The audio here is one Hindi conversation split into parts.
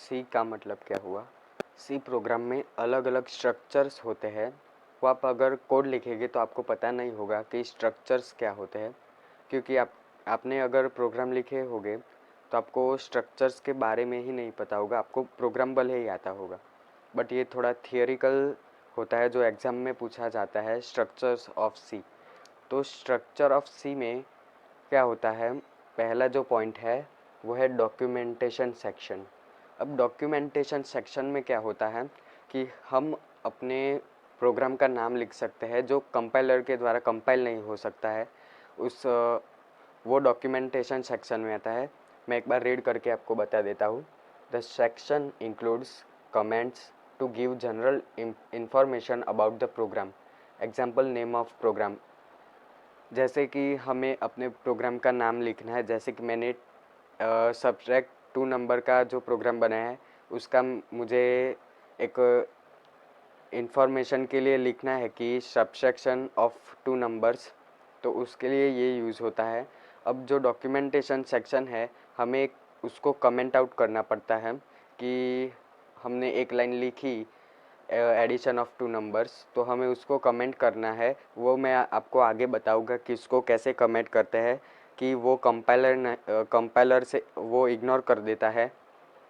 सी का मतलब क्या हुआ? सी प्रोग्राम में अलग अलग स्ट्रक्चर्स होते हैं। वो आप अगर कोड लिखेंगे तो आपको पता नहीं होगा कि स्ट्रक्चर्स क्या होते हैं, क्योंकि आपने अगर प्रोग्राम लिखे होंगे तो आपको स्ट्रक्चर्स के बारे में ही नहीं पता होगा, आपको प्रोग्राम भले ही आता होगा, बट ये थोड़ा थियोरिकल होता है जो एग्ज़ाम में पूछा जाता है, स्ट्रक्चर्स ऑफ सी। तो स्ट्रक्चर ऑफ सी में क्या होता है, पहला जो पॉइंट है वो है डॉक्यूमेंटेशन सेक्शन। अब डॉक्यूमेंटेशन सेक्शन में क्या होता है कि हम अपने प्रोग्राम का नाम लिख सकते हैं जो कंपाइलर के द्वारा कंपाइल नहीं हो सकता है, उस वो डॉक्यूमेंटेशन सेक्शन में आता है। मैं एक बार रीड करके आपको बता देता हूँ। The section includes comments to give general information about the program, example name of program. जैसे कि हमें अपने प्रोग्राम का नाम लिखना है, जैसे कि मैंने सब्ट्रैक्ट 2 नंबर का जो प्रोग्राम बनाया है उसका मुझे एक इंफॉर्मेशन के लिए लिखना है कि सब्ट्रैक्शन ऑफ 2 नंबर्स, तो उसके लिए ये यूज़ होता है। अब जो डॉक्यूमेंटेशन सेक्शन है हमें उसको कमेंट आउट करना पड़ता है कि हमने एक लाइन लिखी एडिशन ऑफ 2 नंबर्स, तो हमें उसको कमेंट करना है। वो मैं आपको आगे बताऊंगा कि इसको कैसे कमेंट करते हैं, कि वो कंपाइलर से वो इग्नोर कर देता है,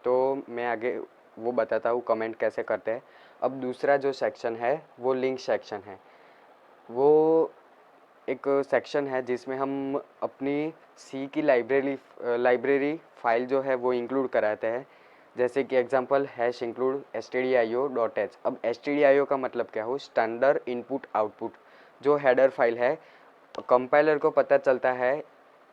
तो मैं आगे वो बताता हूँ कमेंट कैसे करते हैं। अब दूसरा जो सेक्शन है वो लिंक सेक्शन है। वो एक सेक्शन है जिसमें हम अपनी सी की लाइब्रेरी फाइल जो है वो इंक्लूड कराते हैं। जैसे कि एग्जांपल हैश इंक्लूड stdio.h। अब stdio का मतलब क्या हो, स्टैंडर्ड इनपुट आउटपुट, जो हेडर फाइल है। कंपाइलर को पता चलता है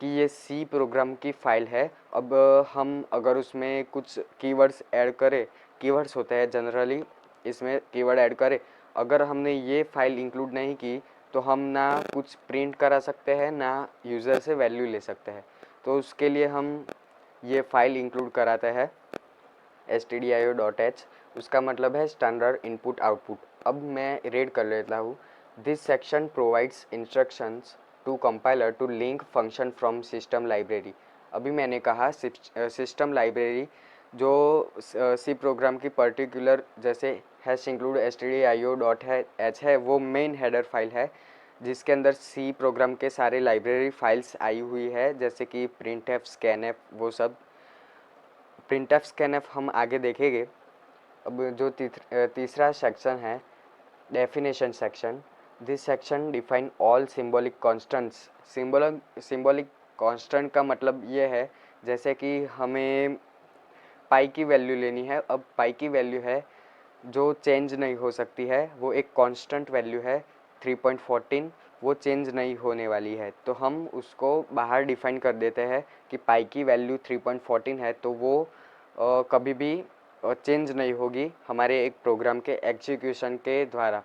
कि ये सी प्रोग्राम की फ़ाइल है। अब हम अगर उसमें कुछ कीवर्ड्स ऐड करें, कीवर्ड्स होते हैं जनरली, इसमें कीवर्ड ऐड करें, अगर हमने ये फ़ाइल इंक्लूड नहीं की तो हम ना कुछ प्रिंट करा सकते हैं ना यूज़र से वैल्यू ले सकते हैं। तो उसके लिए हम ये फ़ाइल इंक्लूड कराते हैं stdio.h। उसका मतलब है स्टैंडर्ड इनपुट आउटपुट। अब मैं रीड कर लेता हूँ। This section provides instructions to compiler to link function from system library. अभी मैंने कहा सिस्टम लाइब्रेरी जो सी प्रोग्राम की पर्टिकुलर, जैसे हैश इंक्लूड stdio.h है, वो मेन हेडर फाइल है जिसके अंदर सी प्रोग्राम के सारे लाइब्रेरी फाइल्स आई हुई है, जैसे कि प्रिंटफ, स्कैनफ, वो सब। प्रिंटफ, स्कैनफ हम आगे देखेंगे। अब जो तीसरा सेक्शन है definition section. This section define all symbolic constants. Symbolic constant का मतलब ये है, जैसे कि हमें पाई की वैल्यू लेनी है। अब पाई की वैल्यू है जो चेंज नहीं हो सकती है, वो एक कांस्टेंट वैल्यू है 3.14, वो चेंज नहीं होने वाली है, तो हम उसको बाहर डिफाइन कर देते हैं कि पाई की वैल्यू 3.14 है, तो वो कभी भी चेंज नहीं होगी हमारे एक प्रोग्राम के एग्जीक्यूशन के द्वारा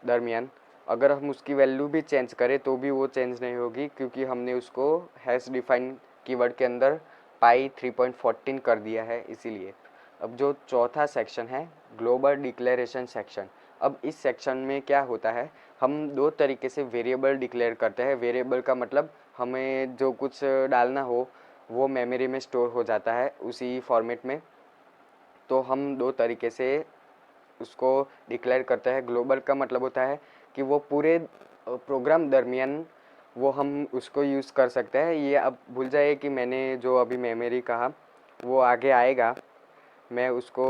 दरमियान। अगर हम उसकी वैल्यू भी चेंज करें तो भी वो चेंज नहीं होगी, क्योंकि हमने उसको हैश डिफाइन कीवर्ड के अंदर पाई 3.14 कर दिया है, इसीलिए। अब जो चौथा सेक्शन है ग्लोबल डिक्लेरेशन सेक्शन। अब इस सेक्शन में क्या होता है, हम दो तरीके से वेरिएबल डिक्लेयर करते हैं। वेरिएबल का मतलब हमें जो कुछ डालना हो वो मेमोरी में स्टोर हो जाता है उसी फॉर्मेट में। तो हम दो तरीके से उसको डिक्लेयर करते हैं। ग्लोबल का मतलब होता है कि वो पूरे प्रोग्राम दरमियान वो हम उसको यूज़ कर सकते हैं। ये अब भूल जाइए कि मैंने जो अभी मेमोरी कहा वो आगे आएगा, मैं उसको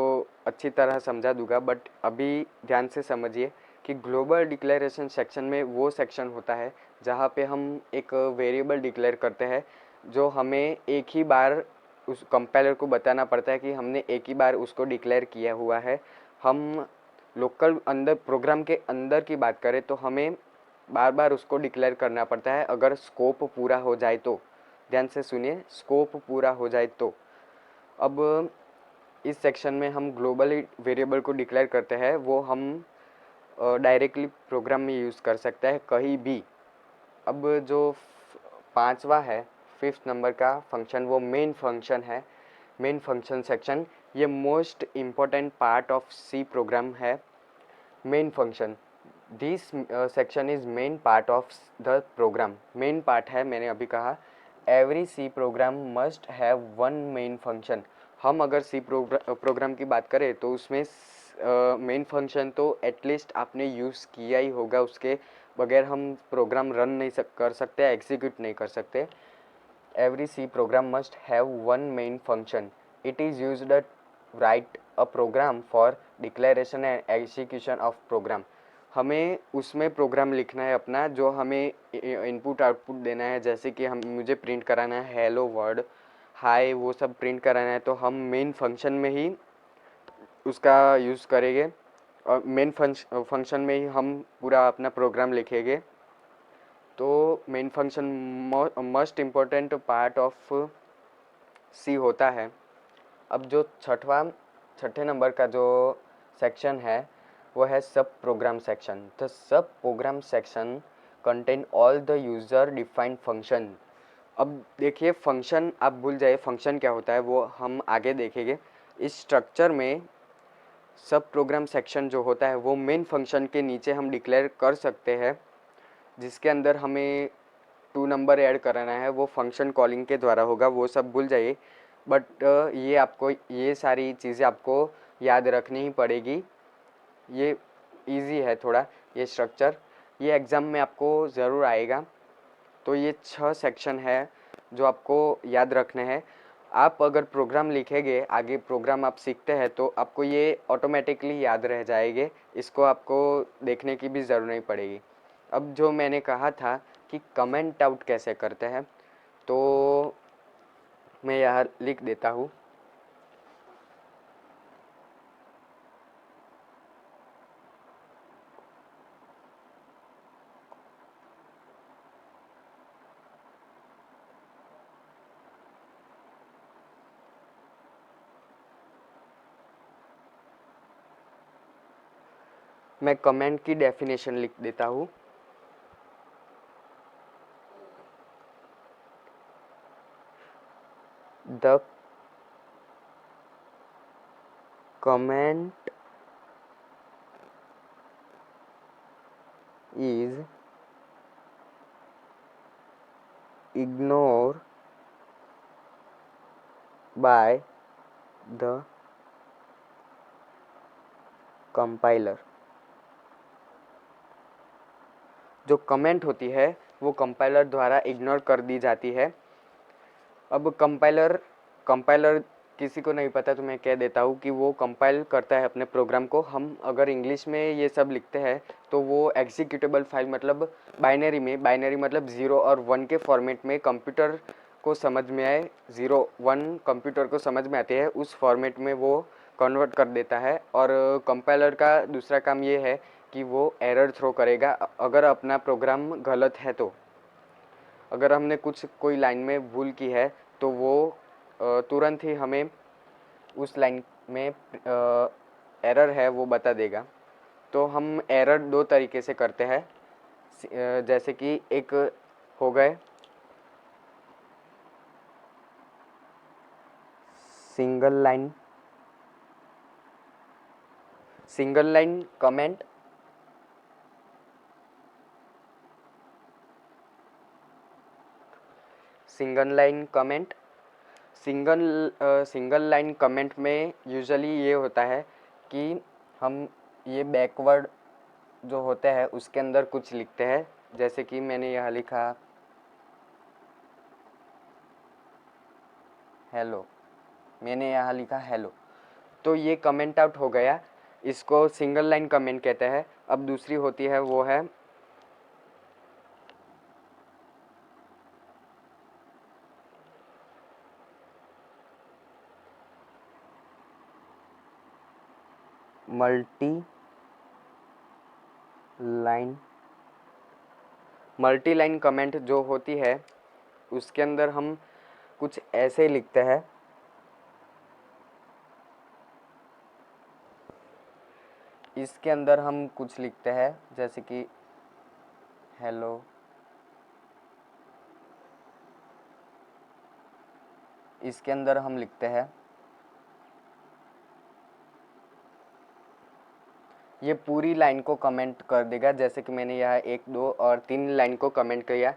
अच्छी तरह समझा दूंगा, बट अभी ध्यान से समझिए कि ग्लोबल डिक्लेरेशन सेक्शन में वो सेक्शन होता है जहाँ पे हम एक वेरिएबल डिक्लेयर करते हैं जो हमें एक ही बार उस कंपाइलर को बताना पड़ता है कि हमने एक ही बार उसको डिक्लेयर किया हुआ है। हम लोकल अंदर प्रोग्राम के अंदर की बात करें तो हमें बार बार उसको डिक्लेयर करना पड़ता है अगर स्कोप पूरा हो जाए तो। ध्यान से सुनिए, स्कोप पूरा हो जाए तो। अब इस सेक्शन में हम ग्लोबल वेरिएबल को डिक्लेयर करते हैं, वो हम डायरेक्टली प्रोग्राम में यूज़ कर सकते हैं कहीं भी। अब जो पांचवा है, फिफ्थ नंबर का फंक्शन, वो मेन फंक्शन है। मेन फंक्शन सेक्शन ये most important part of C program है। Main function, this section is main part of the program. Main part है, मैंने अभी कहा every C program must have one main function. हम अगर सी प्रोग्राम की बात करें तो उसमें मेन फंक्शन तो एटलीस्ट आपने यूज़ किया ही होगा, उसके बगैर हम प्रोग्राम रन नहीं कर सकते, एग्जीक्यूट नहीं कर सकते। Every C program must have one main function. It is used to write a program for declaration and execution of program. हमें उसमें प्रोग्राम लिखना है अपना, जो हमें इनपुट आउटपुट देना है, जैसे कि हम मुझे प्रिंट कराना है हेलो वर्ड, हाय, वो सब प्रिंट कराना है, तो हम मेन फंक्शन में ही उसका यूज़ करेंगे और मेन फंक्शन में ही हम पूरा अपना प्रोग्राम लिखेंगे। तो main function most important part of C होता है। अब जो छठे नंबर का जो सेक्शन है वो है sub program section. The sub program section contain all the user defined function. अब देखिए, फंक्शन आप भूल जाइए, फंक्शन क्या होता है वो हम आगे देखेंगे। इस स्ट्रक्चर में सब प्रोग्राम सेक्शन जो होता है वो मेन फंक्शन के नीचे हम डिक्लेयर कर सकते हैं, जिसके अंदर हमें 2 नंबर ऐड कराना है, वो फंक्शन कॉलिंग के द्वारा होगा, वो सब भूल जाइए। बट ये सारी चीज़ें आपको याद रखनी ही पड़ेगी। ये इजी है थोड़ा, ये स्ट्रक्चर, ये एग्ज़ाम में आपको ज़रूर आएगा। तो ये 6 सेक्शन है जो आपको याद रखने हैं। आप अगर प्रोग्राम लिखेंगे, आगे प्रोग्राम आप सीखते हैं, तो आपको ये ऑटोमेटिकली याद रह जाएंगे, इसको आपको देखने की भी ज़रूरत नहीं पड़ेगी। अब जो मैंने कहा था कि कमेंट आउट कैसे करते हैं, तो मैं यहाँ लिख देता हूँ। मैं कमेंट की डेफिनेशन लिख देता हूँ। The comment is ignored by the compiler। जो कमेंट होती है वो कंपाइलर द्वारा इग्नोर कर दी जाती है। अब कंपाइलर किसी को नहीं पता तो मैं कह देता हूँ कि वो कंपाइल करता है अपने प्रोग्राम को। हम अगर इंग्लिश में ये सब लिखते हैं तो वो एग्जीक्यूटेबल फाइल, मतलब बाइनरी मतलब 0 और 1 के फॉर्मेट में कंप्यूटर को समझ में आए, 0 1 कंप्यूटर को समझ में आते हैं, उस फॉर्मेट में वो कन्वर्ट कर देता है। और कंपाइलर का दूसरा काम ये है कि वो एरर थ्रो करेगा अगर अपना प्रोग्राम गलत है। तो अगर हमने कोई लाइन में भूल की है तो वो तुरंत ही हमें उस लाइन में एरर है वो बता देगा। तो हम एरर 2 तरीके से करते हैं, जैसे कि एक हो गए single line comment, single line comment में यूजुअली ये होता है कि हम ये बैकवर्ड जो होते हैं उसके अंदर कुछ लिखते हैं, जैसे कि मैंने यहाँ लिखा हेलो, मैंने यहाँ लिखा हेलो, तो ये कमेंट आउट हो गया, इसको सिंगल लाइन कमेंट कहते हैं। अब दूसरी होती है वो है मल्टी लाइन कमेंट जो होती है उसके अंदर हम कुछ ऐसे लिखते हैं, इसके अंदर हम कुछ लिखते हैं जैसे कि हेलो, इसके अंदर हम लिखते हैं, ये पूरी लाइन को कमेंट कर देगा, जैसे कि मैंने यहाँ 1 2 और 3 लाइन को कमेंट किया।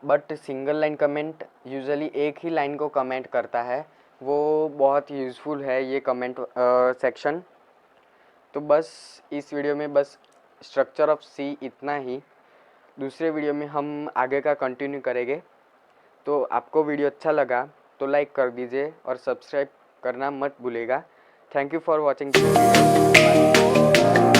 But single line comment usually एक ही लाइन को कमेंट करता है, वो बहुत यूज़फुल है ये कमेंट सेक्शन। तो बस इस वीडियो में बस स्ट्रक्चर ऑफ सी इतना ही। दूसरे वीडियो में हम आगे का कंटिन्यू करेंगे। तो आपको वीडियो अच्छा लगा तो लाइक कर दीजिए और सब्सक्राइब करना मत भूलिएगा। Thank you for watching this video.